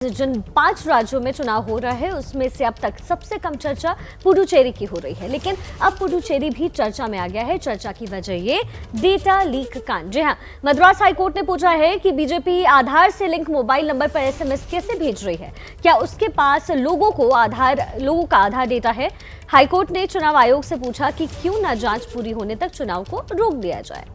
जिन 5 राज्यों में चुनाव हो रहा है उसमें से अब तक सबसे कम चर्चा पुडुचेरी की हो रही है, लेकिन अब पुडुचेरी भी चर्चा में आ गया है। चर्चा की वजह ये डेटा लीक कांड। जी हां, मद्रास हाईकोर्ट ने पूछा है कि बीजेपी आधार से लिंक मोबाइल नंबर पर एसएमएस कैसे भेज रही है, क्या उसके पास लोगों का आधार डेटा है। हाईकोर्ट ने चुनाव आयोग से पूछा कि क्यों न जांच पूरी होने तक चुनाव को रोक दिया जाए।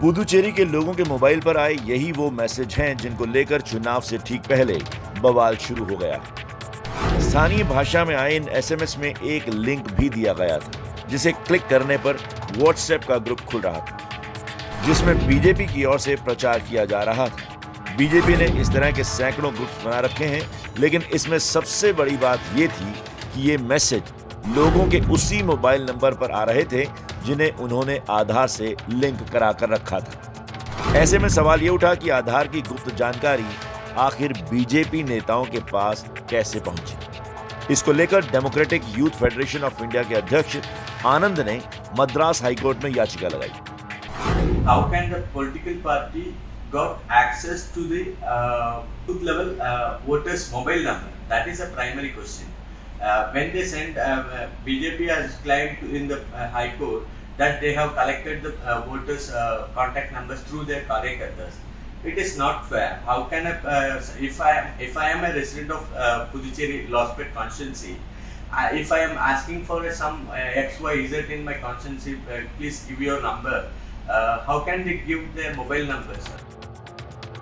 पुदुचेरी के लोगों के मोबाइल पर आए यही वो मैसेज हैं जिनको लेकर चुनाव से ठीक पहले बवाल शुरू हो गया। स्थानीय भाषा में आए इन एसएमएस में एक लिंक भी दिया गया था, जिसे क्लिक करने पर व्हाट्सएप का ग्रुप खुल रहा था, जिसमें बीजेपी की ओर से प्रचार किया जा रहा था। बीजेपी ने इस तरह के सैकड़ों ग्रुप बना रखे हैं, लेकिन इसमें सबसे बड़ी बात ये थी कि ये मैसेज लोगों के उसी मोबाइल नंबर पर आ रहे थे जिन्हें उन्होंने आधार से लिंक करा कर रखा था। ऐसे में सवाल ये उठा कि आधार की गुप्त जानकारी आखिर बीजेपी नेताओं के पास कैसे पहुंची। इसको लेकर democratic youth federation of India के अध्यक्ष आनंद ने मद्रास हाईकोर्ट में याचिका लगाई। How can the political party got access to the booth level voters mobile number? That is a primary question. When they send, BJP has claimed in the High Court that they have collected the voters' contact numbers through their Karyakartas. It is not fair. How can if I am a resident of Puducherry Lospet constituency, if I am asking for some XYZ in my constituency, please give your number. How can they give their mobile numbers?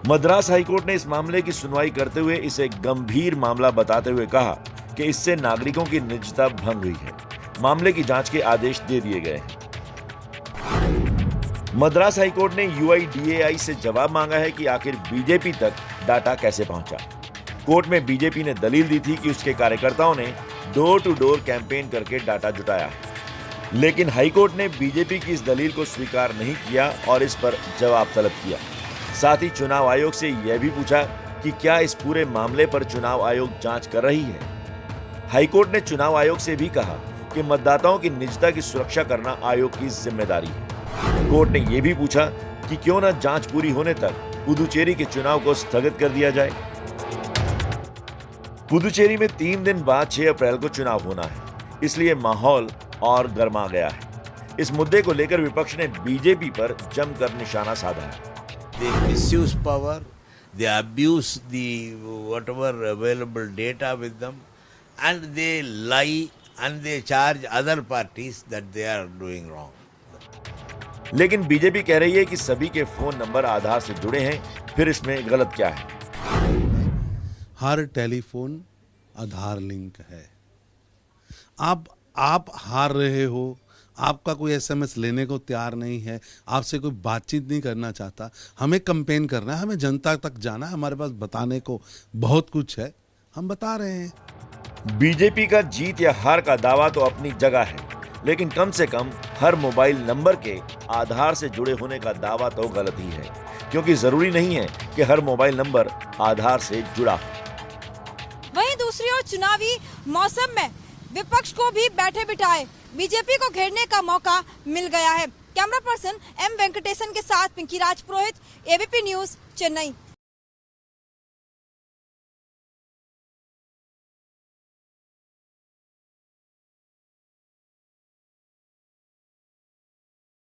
Madras high court ने इस मामले की सुनवाई करते हुए इसे गंभीर मामला बताते हुए कहा कि इससे नागरिकों की निजता भंग हुई है। मामले की जांच के आदेश दे दिए गए हैं। मद्रास हाईकोर्ट ने UIDAI से जवाब मांगा है कि आखिर बीजेपी तक डाटा कैसे पहुंचा। कोर्ट में बीजेपी ने दलील दी थी कि उसके कार्यकर्ताओं ने डोर टू डोर कैंपेन करके डाटा जुटाया, लेकिन हाईकोर्ट ने बीजेपी की इस दलील को स्वीकार नहीं किया और इस पर जवाब तलब किया। साथ ही चुनाव आयोग से यह भी पूछा कि क्या इस पूरे मामले पर चुनाव आयोग जांच कर रही है। हाईकोर्ट ने चुनाव आयोग से भी कहा कि मतदाताओं की निजता की सुरक्षा करना आयोग की जिम्मेदारी है। कोर्ट ने यह भी पूछा कि क्यों न जांच पूरी होने तक पुदुचेरी के चुनाव को स्थगित कर दिया जाए। पुदुचेरी में 3 दिन बाद 6 अप्रैल को चुनाव होना है, इसलिए माहौल और गर्मा गया है। इस मुद्दे को लेकर विपक्ष ने बीजेपी पर जमकर निशाना साधा है। They misuse power, they abuse the whatever available data with them, and they lie and they charge other parties that they are doing wrong. लेकिन बीजेपी कह रही है कि सभी के फोन नंबर आधार से जुड़े हैं, फिर इसमें गलत क्या है। हर टेलीफोन आधार लिंक है। आप हार रहे हो, आपका कोई एसएमएस लेने को तैयार नहीं है, आपसे कोई बातचीत नहीं करना चाहता। हमें कैंपेन करना है, हमें जनता तक जाना है, हमारे पास बताने को बहुत कुछ है, हम बता रहे हैं। बीजेपी का जीत या हार का दावा तो अपनी जगह है, लेकिन कम से कम हर मोबाइल नंबर के आधार से जुड़े होने का दावा तो गलत ही है, क्योंकि जरूरी नहीं है कि हर मोबाइल नंबर आधार से जुड़ा हो। वहीं दूसरी ओर चुनावी मौसम में विपक्ष को भी बैठे बिठाए बीजेपी को घेरने का मौका मिल गया है। कैमरा पर्सन M वेंकटेशन के साथ पिंकी राज पुरोहित, ABP न्यूज, चेन्नई।